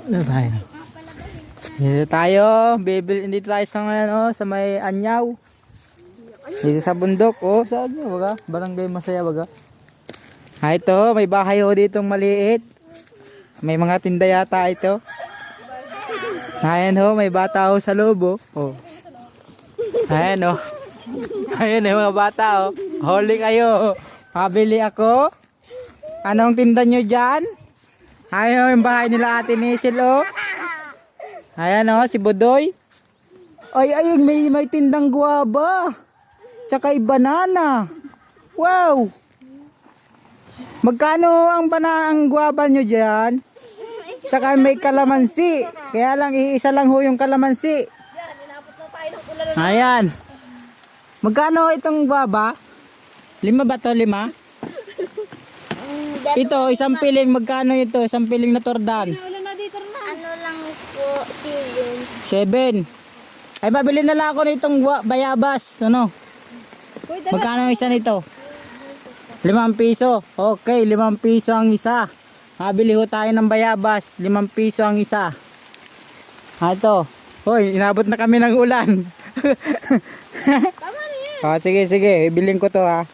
Ano tayo? Dito tayo, dito tayo sa ngayon, oh, sa may Anyaw. Dito sa bundok, oh, saan nyo, baga? Barangay Masaya, baga? Ito, may bahay oh ditong maliit. May mga tinda yata ito. Ayan ho, may bata ho sa loob, oh. Ayan oh. Ayan yung mga bata, oh. Huli kayo, oh. Pabili ako. Anong tinda nyo dyan? Ayan yung bahay nila Ate Michelle, oh. Ayan oh, si Budoy. Ay, may tindang guwaba. Tsaka banana. Wow. Magkano ang guwaba nyo dyan? Tsaka may kalamansi. Kaya lang, iisa lang ho yung kalamansi. Ayan. Magkano itong guwaba? 5 ba to? 5? Ito, isang piling. Magkano ito? Isang piling na tordan. Ano lang po, 7. 7. Ay, babili na lang ako nitong bayabas. Ano? Magkano ang isa nito? 5 piso. Okay, 5 piso ang isa. Mabili ho tayo ng bayabas. 5 piso ang isa. Ito. Hoy, inabot na kami ng ulan. Tama na yan. Sige. Ibilin ko to, ha.